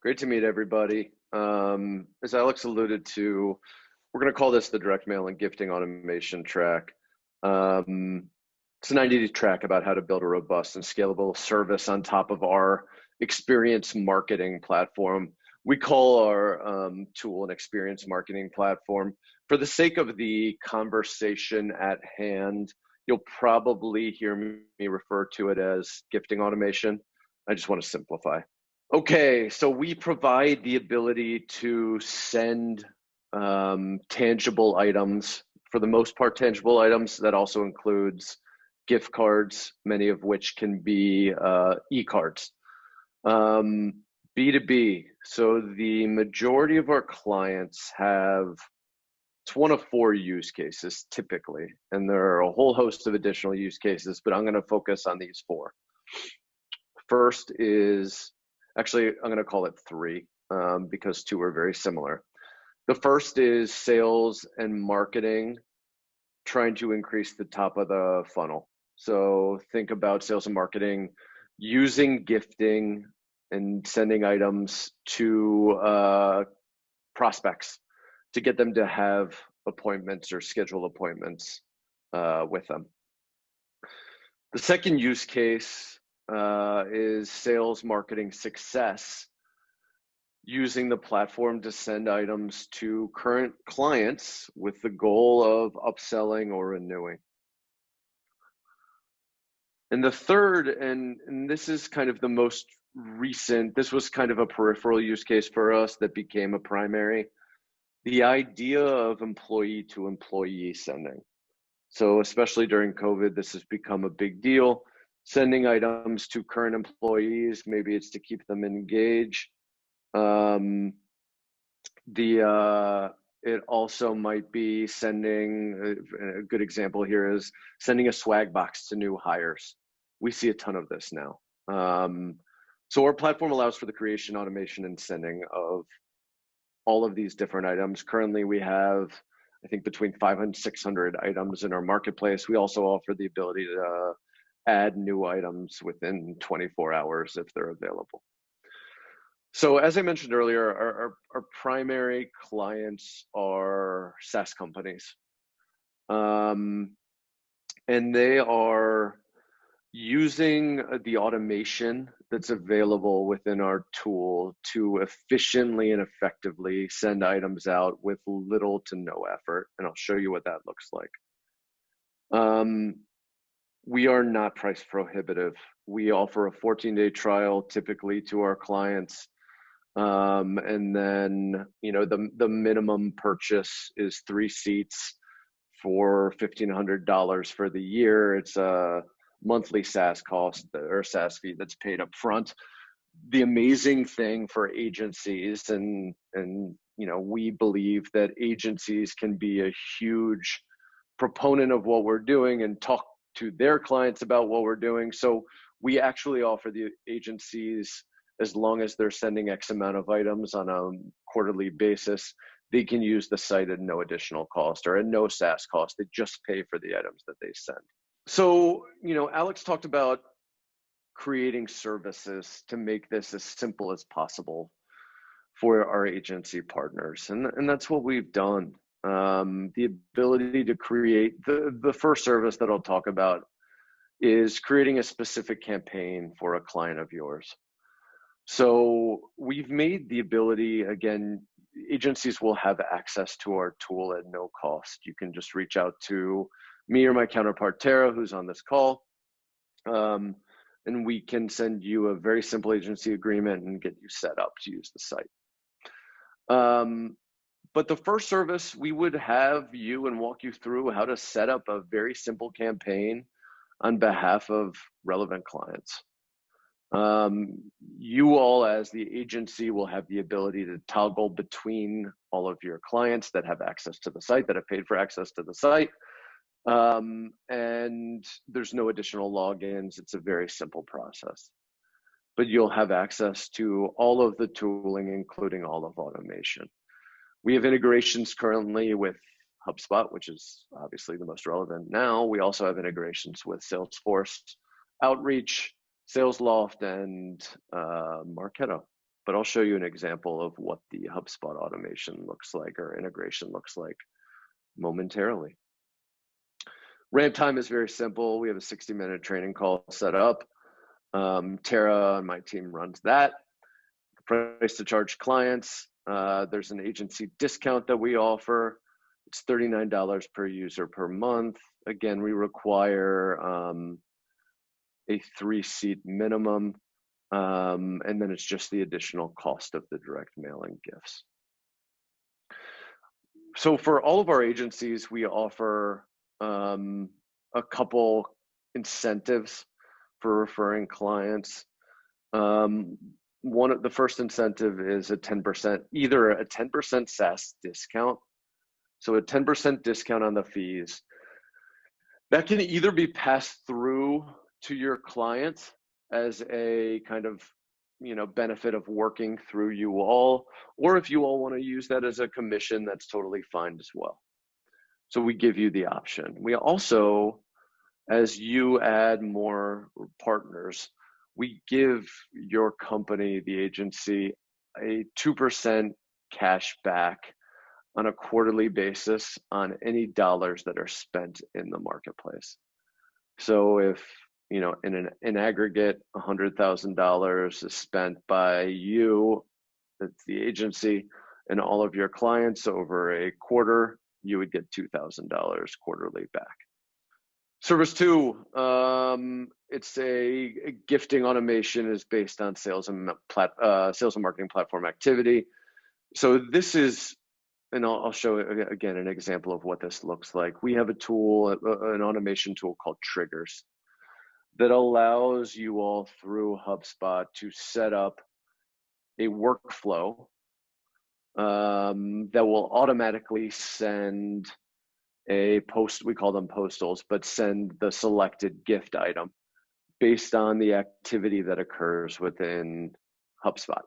Great to meet everybody. As Alex alluded to, we're going to call this the direct mail and gifting automation track. Um, it's a 90-day track about how to build a robust and scalable service on top of our experience marketing platform. We call our tool an experience marketing platform. For the sake of the conversation at hand, you'll probably hear me refer to it as gifting automation. I just want to simplify. Okay, so we provide the ability to send tangible items, for the most part, tangible items. That also includes gift cards, many of which can be e-cards. B2B, so the majority of our clients have, it's one of four use cases typically, and there are a whole host of additional use cases, but I'm going to focus on these four. First is, actually, I'm going to call it three because two are very similar. The first is sales and marketing, trying to increase the top of the funnel. So think about sales and marketing using gifting and sending items to prospects to get them to have appointments or schedule appointments with them. The second use case is sales marketing success, using the platform to send items to current clients with the goal of upselling or renewing. And the third, and this is kind of the most recent, this was kind of a peripheral use case for us that became a primary, the idea of employee to employee sending. So especially during COVID, this has become a big deal. Sending items to current employees, maybe it's to keep them engaged. It also might be sending, a good example here is sending a swag box to new hires. We see a ton of this now. So our platform allows for the creation, automation, and sending of all of these different items. Currently, we have, I think, between 500 and 600 items in our marketplace. We also offer the ability to add new items within 24 hours if they're available. So as I mentioned earlier, our primary clients are SaaS companies. And they are using the automation that's available within our tool to efficiently and effectively send items out with little to no effort. And I'll show you what that looks like. We are not price prohibitive. We offer a 14-day trial typically to our clients. And then, the minimum purchase is 3 seats for $1,500 for the year. It's a monthly SaaS cost or SaaS fee that's paid up front. The amazing thing for agencies, and we believe that agencies can be a huge proponent of what we're doing and talk to their clients about what we're doing. So we actually offer the agencies, as long as they're sending X amount of items on a quarterly basis, they can use the site at no additional cost or at no SaaS cost. They just pay for the items that they send. So, Alex talked about creating services to make this as simple as possible for our agency partners. And that's what we've done. The ability to create, the first service that I'll talk about is creating a specific campaign for a client of yours. So we've made the ability, again, agencies will have access to our tool at no cost. You can just reach out to me or my counterpart, Tara, who's on this call, and we can send you a very simple agency agreement and get you set up to use the site. But the first service, we would have you and walk you through how to set up a very simple campaign on behalf of relevant clients. You all as the agency will have the ability to toggle between all of your clients that have access to the site, that have paid for access to the site. And there's no additional logins. It's a very simple process. But you'll have access to all of the tooling, including all of automation. We have integrations currently with HubSpot, which is obviously the most relevant now. We also have integrations with Salesforce, Outreach, SalesLoft, and Marketo. but I'll show you an example of what the HubSpot automation looks like or integration looks like momentarily. Ramp time is very simple. We have a 60-minute training call set up. Tara and my team runs that. The price to charge clients, there's an agency discount that we offer. It's $39 per user per month. Again, we require a 3-seat minimum, and then it's just the additional cost of the direct mailing gifts. So for all of our agencies, we offer a couple incentives for referring clients. The first incentive is a 10%, either a 10% SaaS discount, so a 10% discount on the fees. That can either be passed through to your client as a kind of benefit of working through you all, or if you all want to use that as a commission, that's totally fine as well. So we give you the option. We also, as you add more partners, we give your company, the agency, a 2% cash back on a quarterly basis on any dollars that are spent in the marketplace. So if, in aggregate, $100,000 is spent by you, that's the agency, and all of your clients over a quarter, you would get $2,000 quarterly back. Service 2, it's a gifting automation is based on sales and marketing platform activity. So this is, and I'll show again an example of what this looks like. We have a tool, an automation tool called Triggers, that allows you all through HubSpot to set up a workflow that will automatically send a post, we call them postals, but send the selected gift item based on the activity that occurs within HubSpot.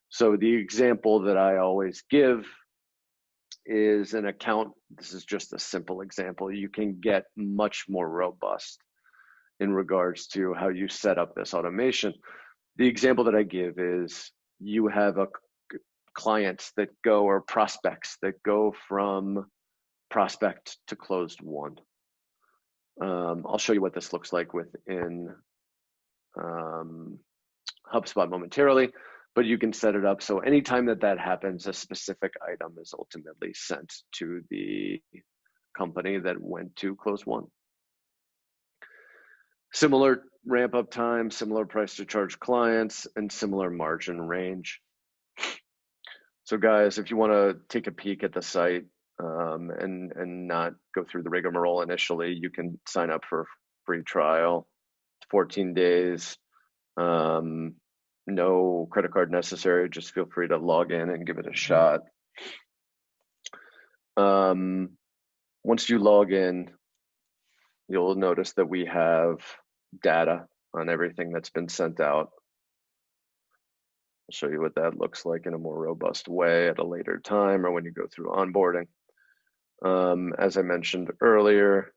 So the example that I always give is an account. This is just a simple example. You can get much more robust in regards to how you set up this automation. The example that I give is you have clients that go, or prospects that go from prospect to closed won. I'll show you what this looks like within HubSpot momentarily, but you can set it up so anytime that happens, a specific item is ultimately sent to the company that went to close won. Similar ramp up time, similar price to charge clients, and similar margin range. So guys, if you want to take a peek at the site and not go through the rigmarole initially, you can sign up for a free trial, 14 days, no credit card necessary. Just feel free to log in and give it a shot. Once you log in, you'll notice that we have data on everything that's been sent out. I'll show you what that looks like in a more robust way at a later time or when you go through onboarding. As I mentioned earlier,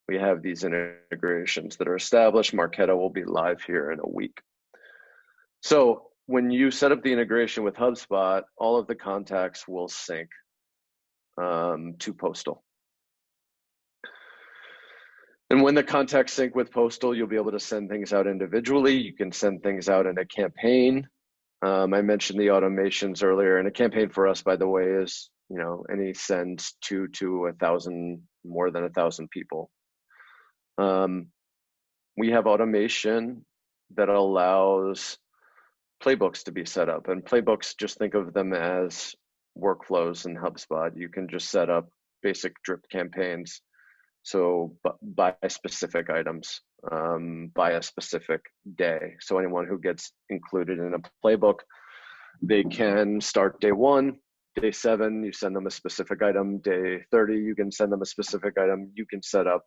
we have these integrations that are established. Marketo will be live here in a week. So when you set up the integration with HubSpot, all of the contacts will sync to Postal. And when the contacts sync with Postal, you'll be able to send things out individually. You can send things out in a campaign. I mentioned the automations earlier, and a campaign for us, by the way, is any sends to 1,000, more than 1,000 people. We have automation that allows playbooks to be set up, and playbooks, just think of them as workflows in HubSpot. You can just set up basic drip campaigns. So buy specific items, by a specific day. So anyone who gets included in a playbook, they can start day 1, day 7, you send them a specific item. Day 30, you can send them a specific item. You can set up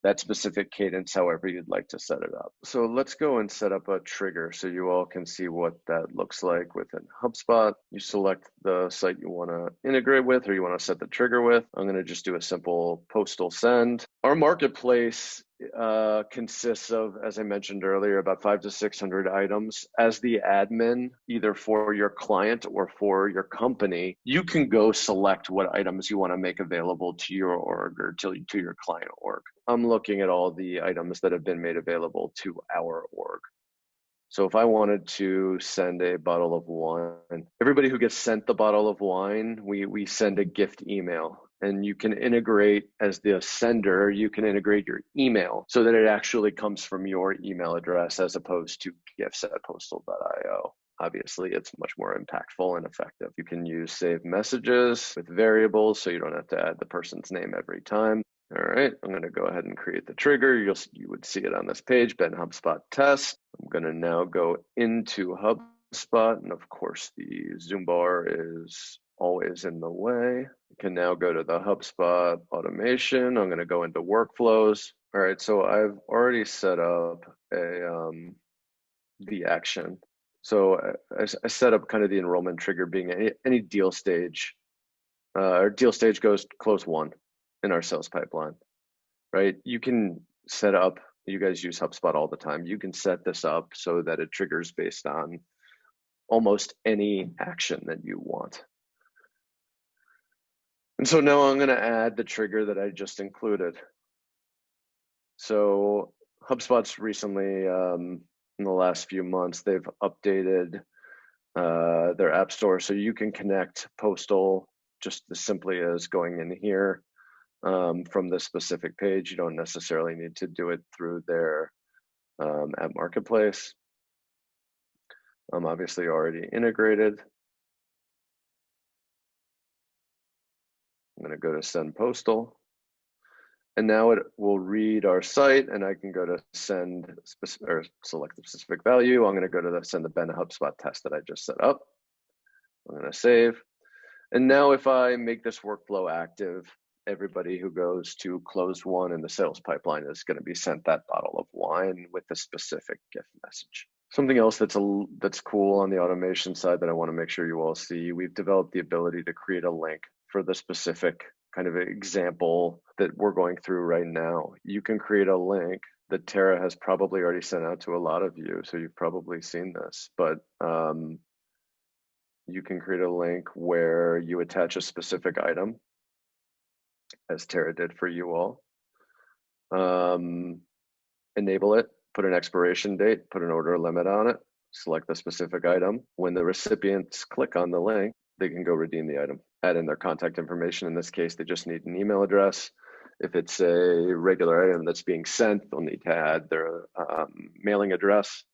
that specific cadence however you'd like to set it up. So let's go and set up a trigger so you all can see what that looks like within HubSpot. You select the site you want to integrate with or you want to set the trigger with. I'm going to just do a simple postal send. Our marketplace consists of, as I mentioned earlier, about 500 to 600 items. As the admin, either for your client or for your company, you can go select what items you want to make available to your org or to your client org. I'm looking at all the items that have been made available to our org. So if I wanted to send a bottle of wine, everybody who gets sent the bottle of wine, we send a gift email. And you can integrate, as the sender, you can integrate your email so that it actually comes from your email address as opposed to gifts@postal.io. Obviously, it's much more impactful and effective. You can use save messages with variables so you don't have to add the person's name every time. All right, I'm going to go ahead and create the trigger. You would see it on this page, Ben HubSpot test. I'm going to now go into HubSpot, and of course the Zoom bar is always in the way. You can now go to the HubSpot automation. I'm going to go into workflows. All right, so I've already set up the action. So I set up kind of the enrollment trigger being any deal stage. Our deal stage goes close one in our sales pipeline, right? You can set up, you guys use HubSpot all the time. You can set this up so that it triggers based on almost any action that you want. And so now I'm going to add the trigger that I just included. So HubSpot's recently, in the last few months, they've updated their app store so you can connect Postal just as simply as going in here from the specific page. You don't necessarily need to do it through their app marketplace. I'm obviously already integrated. I'm going to go to send postal. And now it will read our site, and I can go to send or select the specific value. I'm going to go to send the Ben HubSpot test that I just set up. I'm going to save. And now if I make this workflow active, everybody who goes to close one in the sales pipeline is going to be sent that bottle of wine with a specific gift message. Something else that's cool on the automation side that I want to make sure you all see, we've developed the ability to create a link for the specific kind of example that we're going through right now. You can create a link that Tara has probably already sent out to a lot of you, so you've probably seen this, but you can create a link where you attach a specific item, as Tara did for you all. Enable it, put an expiration date, put an order limit on it, select the specific item. When the recipients click on the link, they can go redeem the item, add in their contact information. In this case, they just need an email address. If it's a regular item that's being sent, they'll need to add their mailing address,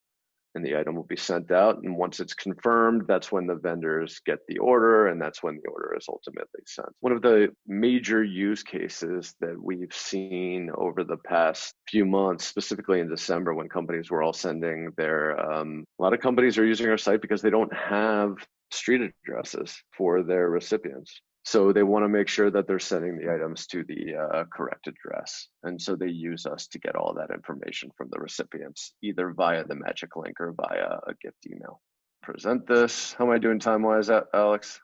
and the item will be sent out. And once it's confirmed, that's when the vendors get the order, and that's when the order is ultimately sent. One of the major use cases that we've seen over the past few months, specifically in December when companies were all sending their, a lot of companies are using our site because they don't have street addresses for their recipients. So they want to make sure that they're sending the items to the correct address. And so they use us to get all that information from the recipients, either via the magic link or via a gift email. Present this. How am I doing time-wise, Alex?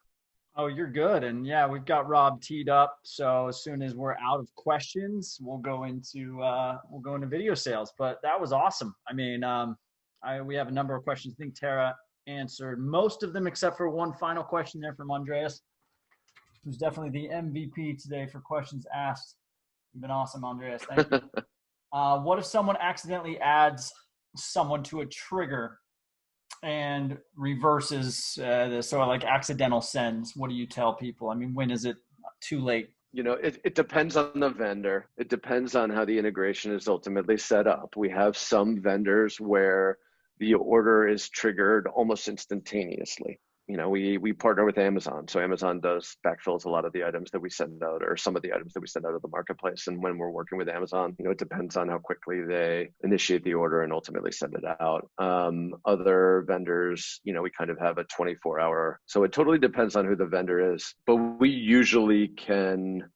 Oh, you're good. And yeah, we've got Rob teed up. So as soon as we're out of questions, we'll go into video sales. But that was awesome. I mean, we have a number of questions. I think Tara answered most of them except for one final question there from Andreas, who's definitely the MVP today for questions asked. You've been awesome, Andreas. Thank you. What if someone accidentally adds someone to a trigger and reverses this, so like accidental sends? What do you tell people? I mean, when is it too late? You know, it depends on the vendor. It depends on how the integration is ultimately set up. We have some vendors where the order is triggered almost instantaneously. You know, we partner with Amazon. So Amazon backfills a lot of the items that we send out, or some of the items that we send out of the marketplace. And when we're working with Amazon, you know, it depends on how quickly they initiate the order and ultimately send it out. Other vendors, you know, we kind of have a 24-hour. So it totally depends on who the vendor is. But we usually can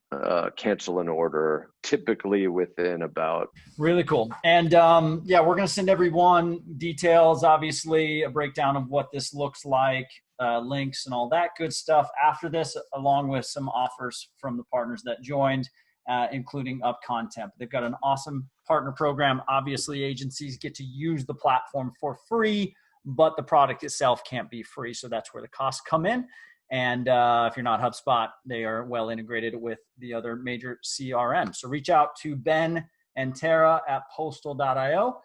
cancel an order typically within about. Really cool. And yeah, we're going to send everyone details, obviously a breakdown of what this looks like, links and all that good stuff after this, along with some offers from the partners that joined. including up content. They've got an awesome partner program. Obviously, agencies get to use the platform for free, but the product itself can't be free. So that's where the costs come in. And if you're not HubSpot, they are well integrated with the other major CRM. So reach out to Ben and Tara at postal.io